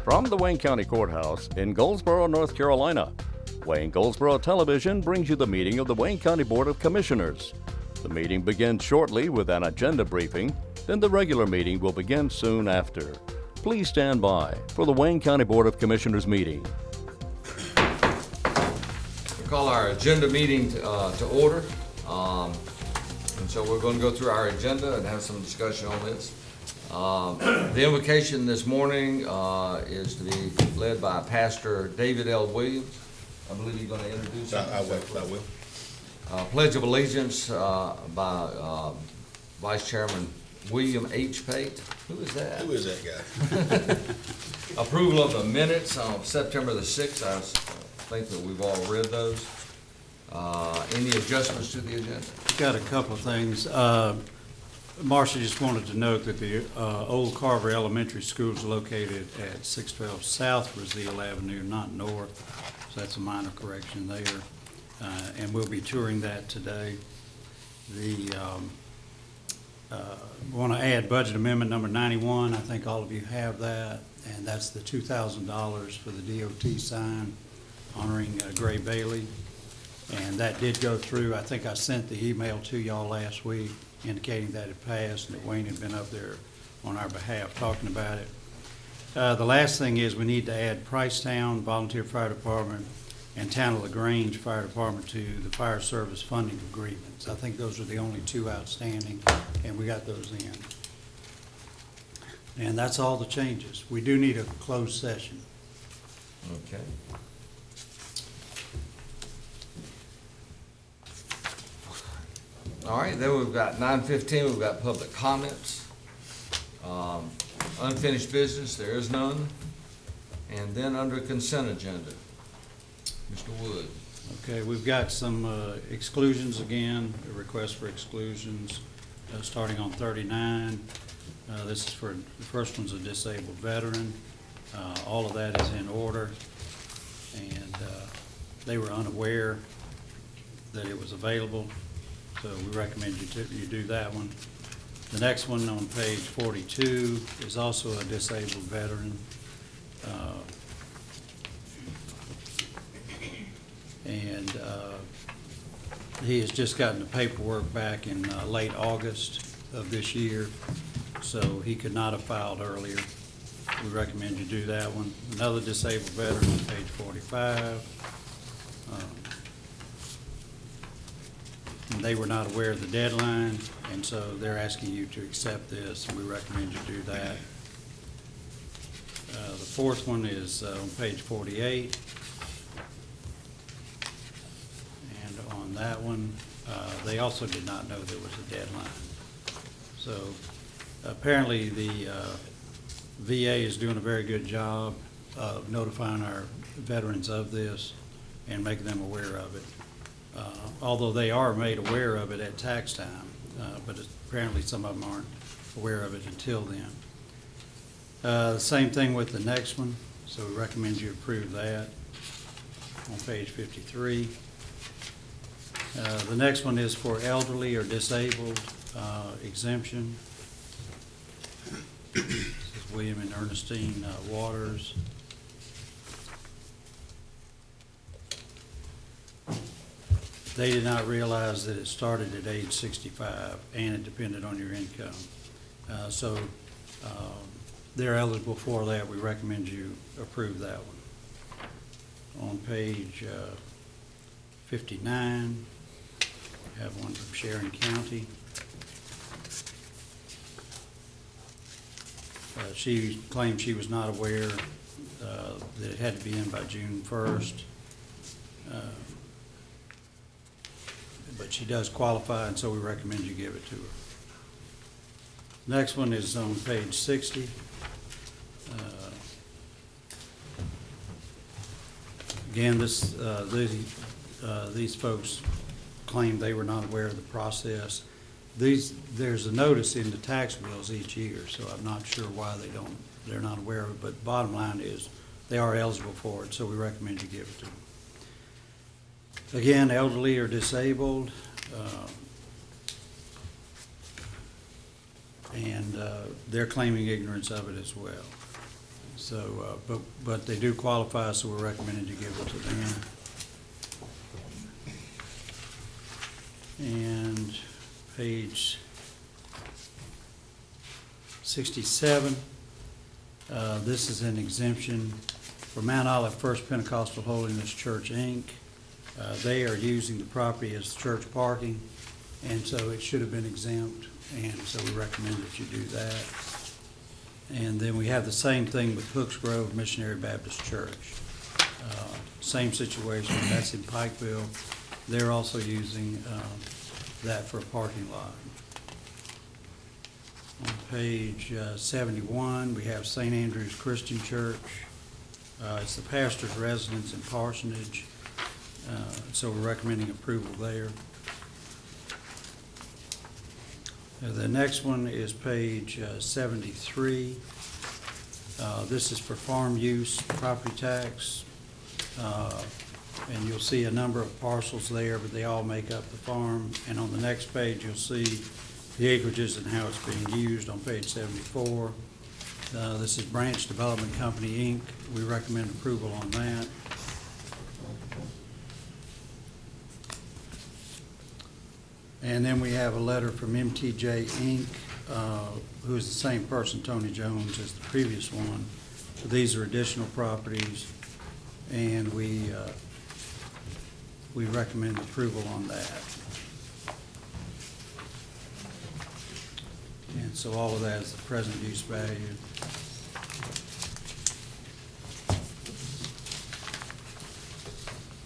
From the Wayne County Courthouse in Goldsboro, North Carolina, Wayne Goldsboro Television brings you the meeting of the Wayne County Board of Commissioners. The meeting begins shortly with an agenda briefing, then the regular meeting will begin soon after. Please stand by for the Wayne County Board of Commissioners meeting. We call our agenda meeting to order. And so we're going to go through our agenda and have some discussion on this. The invocation this morning is to be led by Pastor David L. Williams. I believe you're going to introduce him. I will. Pledge of Allegiance by Vice Chairman William H. Pate. Who is that? Who is that guy? Approval of the minutes on September the 6th. I think that we've all read those. Any adjustments to the agenda? Got a couple of things. Marcia just wanted to note that the old Carver Elementary School is located at 612 South Brazil Avenue, not north. So that's a minor correction there. And we'll be touring that today. We want to add budget amendment number 91. I think all of you have that. And that's the $2,000 for the DOT sign honoring Gray Bailey. And that did go through. I think I sent the email to y'all last week indicating that it passed and that Wayne had been up there on our behalf talking about it. The last thing is we need to add Pricetown Volunteer Fire Department and Town of LaGrange Fire Department to the fire service funding agreements. I think those are the only two outstanding, and we got those in. And that's all the changes. We do need a closed session. Okay. All right, then we've got 9:15, we've got public comments. Unfinished business, there is none. And then under consent agenda, Mr. Wood. Okay, we've got some exclusions again, a request for exclusions, starting on 39. This is for, the first one's a disabled veteran. All of that is in order, and they were unaware that it was available. So we recommend you do that one. The next one on page 42 is also a disabled veteran. He has just gotten the paperwork back in late August of this year, so he could not have filed earlier. We recommend you do that one. Another disabled veteran on page 45. And they were not aware of the deadline, and so they're asking you to accept this, and we recommend you do that. The fourth one is on page 48. And on that one, they also did not know there was a deadline. So apparently the VA is doing a very good job of notifying our veterans of this and making them aware of it. Although they are made aware of it at tax time, but apparently some of them aren't aware of it until then. Same thing with the next one, so we recommend you approve that on page 53. The next one is for elderly or disabled exemption. This is William and Ernestine Waters. They did not realize that it started at age 65 and it depended on your income. So they're eligible for that. We recommend you approve that one. On page 59, we have one from Sharon County. She claimed she was not aware that it had to be in by June 1st. But she does qualify, and so we recommend you give it to her. Next one is on page 60. Again, these folks claim they were not aware of the process. There's a notice in the tax bills each year, so I'm not sure why they're not aware of it, but bottom line is they are eligible for it, so we recommend you give it to them. Again, elderly or disabled, and they're claiming ignorance of it as well. So, but they do qualify, so we're recommending you give it to them. And page 67, this is an exemption for Mount Olive First Pentecostal Holiness Church, Inc. They are using the property as church parking, and so it should have been exempt, and so we recommend that you do that. And then we have the same thing with Hooks Grove Missionary Baptist Church. Same situation, that's in Pikeville. They're also using that for a parking lot. On page 71, we have St. Andrew's Christian Church. It's the pastor's residence and parsonage, so we're recommending approval there. The next one is page 73. This is for farm use property tax. And you'll see a number of parcels there, but they all make up the farm. And on the next page, you'll see the acreages and how it's being used on page 74. This is Branch Development Company, Inc. We recommend approval on that. And then we have a letter from MTJ, Inc., who is the same person, Tony Jones, as the previous one. So these are additional properties, and we recommend approval on that. And so all of that is the present use value.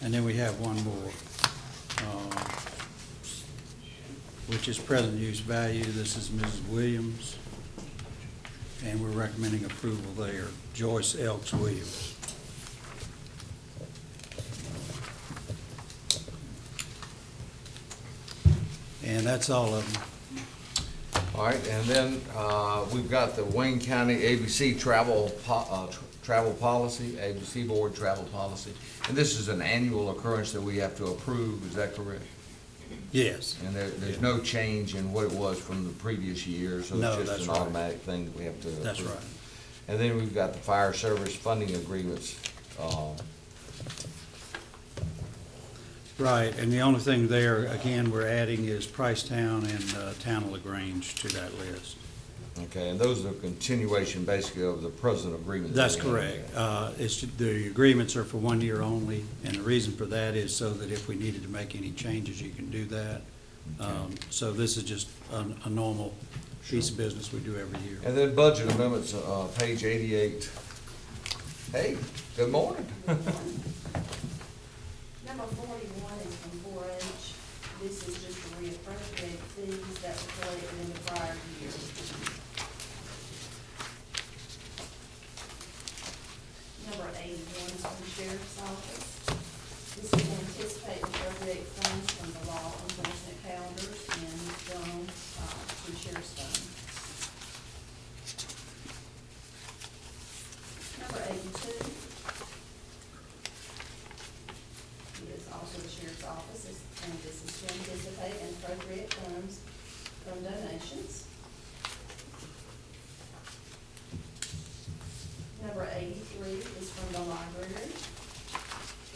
And then we have one more, which is present use value. This is Mrs. Williams, and we're recommending approval there. Joyce Elks Williams. And that's all of them. All right, and then we've got the Wayne County ABC travel policy, ABC Board travel policy. And this is an annual occurrence that we have to approve, is that correct? Yes. And there's no change in what it was from the previous year, so No, it's that's just an right. automatic thing that we have to approve. That's right. And then we've got the fire service funding agreements. Right, and the only thing there, again, we're adding is Pricetown and Town of LaGrange to that list. Okay, and those are a continuation basically of the present agreement. That's correct. The agreements are for 1 year only, and the reason for that is so that if we needed to make any changes, you can do that. Okay. So this is just a normal piece of business we do every year. And then budget amendments, page 88. Hey, good morning. Number 41 is from 4-H. This is just to reappropriate fees that were collected in the prior year. Number 81 is from the Sheriff's Office. This is to anticipate and appropriate funds from the law enforcement calendars and done to the Sheriff's Fund. Number 82 is also the Sheriff's Office, and this is to anticipate and appropriate funds from donations. Number 83 is from the library.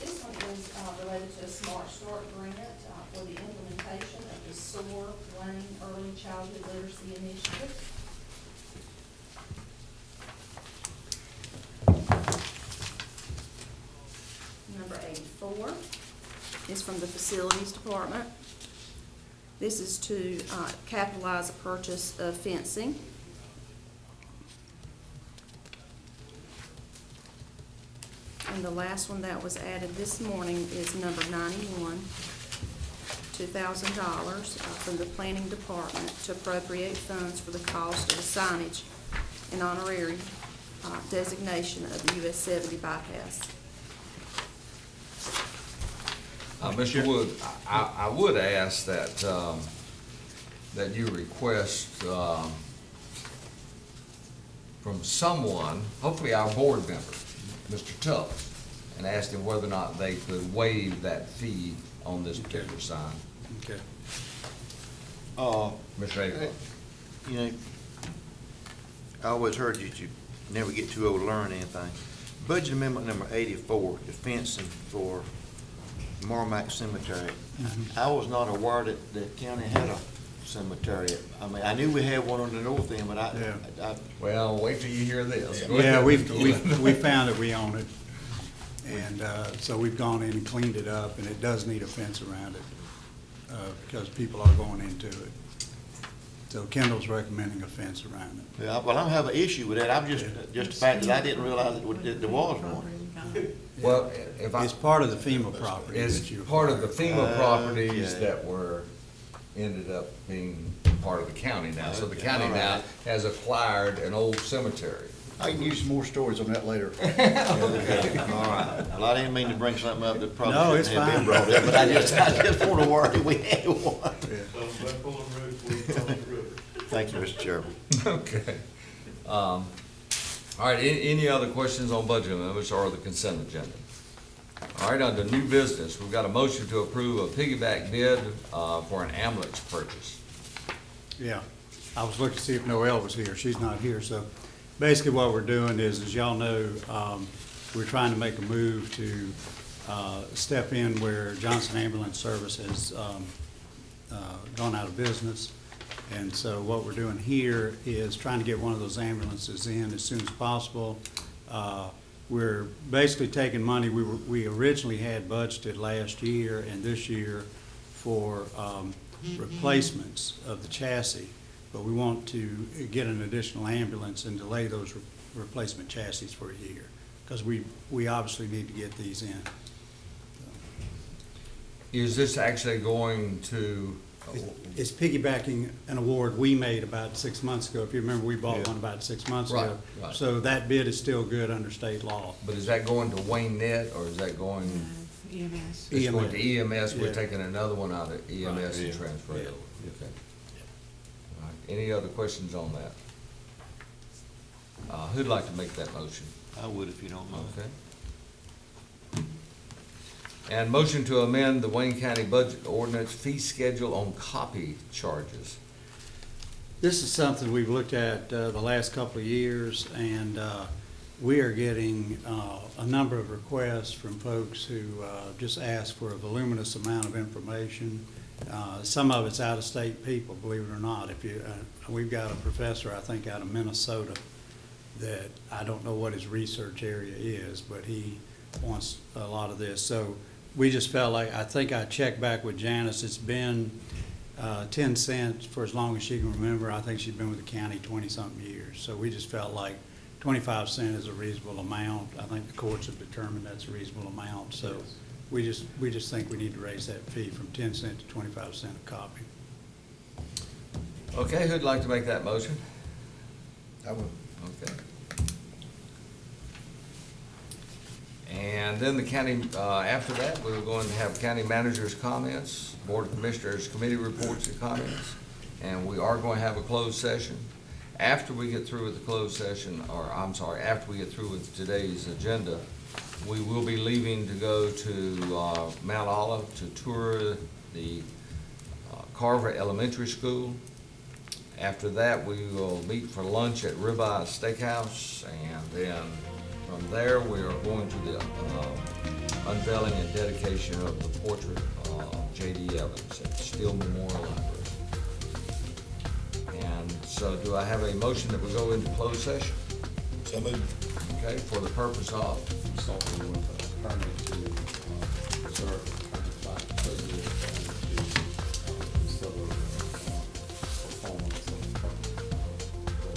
This one is related to a Smart Start grant for the implementation of the SOAR Wayne Early Childhood Literacy Initiative. Number 84 is from the Facilities Department. This is to capitalize a purchase of fencing. And the last one that was added this morning is number 91, $2,000 from the Planning Department to appropriate funds for the cost of the signage and honorary designation of the US 70 bypass. Mr. Wood, I would ask that, that you request from someone, hopefully our board member, Mr. Tubbs, and ask him whether or not they could waive that fee on this particular sign. Okay. Mr. Aguilar. You know, I always heard that you never get too old to learn anything. Budget amendment number 84, the fencing for Marmac Cemetery. I was not aware that the county had a cemetery. I mean, I knew we had one on the north end, but Well, wait till you hear this. Go Yeah, ahead. we found that we own it. And so we've gone in and cleaned it up, and it does need a fence around it because people are going into it. So Kendall's recommending a fence around it. yeah, well, I don't have an issue with that. I'm just the fact that I didn't realize that there was one. Well, if I, It's part of the FEMA property. it's that you part of the acquired. FEMA properties Okay. that were, ended up being part of the county now. So the Okay, county all now right. has acquired an old cemetery. I can use some more stories on that later. Okay, all right. Well, I didn't mean to bring something up that No, probably it's shouldn't have been fine. brought up, but I just want to worry we had one. Thank you, Mr. Chairman. Okay. All right, any other questions on budget amendments or the consent agenda? All right, under new business, we've got a motion to approve a piggyback bid for an ambulance purchase. Yeah, I was looking to see if Noelle was here. She's not here, so basically what we're doing is, as y'all know, we're trying to make a move to step in where Johnson Ambulance Service has gone out of business. And so what we're doing here is trying to get one of those ambulances in as soon as possible. We're basically taking money we originally had budgeted last year and this year for replacements of the chassis, but we want to get an additional ambulance and delay those replacement chassis for a year, because we obviously need to get these in. Is this actually going to, It's piggybacking an award we made about 6 months ago. If you remember, we bought one about 6 months ago. Right, right. So that bid is still good under state law. but is that going to Wayne Net or is that going, EMS. it's going to EMS? We're Yeah. taking another one out of EMS Right, and yeah. transfer it Yeah. over. Okay. All right, any other questions on that? Who'd like to make that motion? I would if you don't mind. Okay. And motion to amend the Wayne County Budget Ordinance fee schedule on copy charges. This is something we've looked at the last couple of years, and we are getting a number of requests from folks who just ask for a voluminous amount of information. Some of it's out-of-state people, believe it or not. We've got a professor, I think, out of Minnesota that I don't know what his research area is, but he wants a lot of this. So we just felt like, I think I checked back with Janice, it's been 10 cents for as long as she can remember. I think she's been with the county 20-something years. So we just felt like 25 cents is a reasonable amount. I think the courts have determined that's a reasonable amount. So we just think we need to raise that fee from 10 cents to 25 cents a copy. Okay, who'd like to make that motion? I will. Okay. And then the county, after that, we're going to have county managers' comments, board of commissioners' committee reports and comments, and we are going to have a closed session. After we get through with the closed session, or I'm sorry, after we get through with today's agenda, we will be leaving to go to Mount Olive to tour the Carver Elementary School. After that, we will meet for lunch at Ribeye Steakhouse, and then from there, we are going to the unveiling and dedication of the portrait of J.D. Evans at Steele Memorial Library. And so do I have a motion that we go into closed session? So moved. Okay, for the purpose of? Consulting with a permit to serve as vice president and to consider performance of the permit.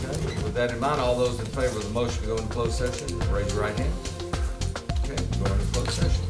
Okay, with that in mind, all those in favor of the motion to go into closed session, raise your right hand. Okay, we're going into closed session.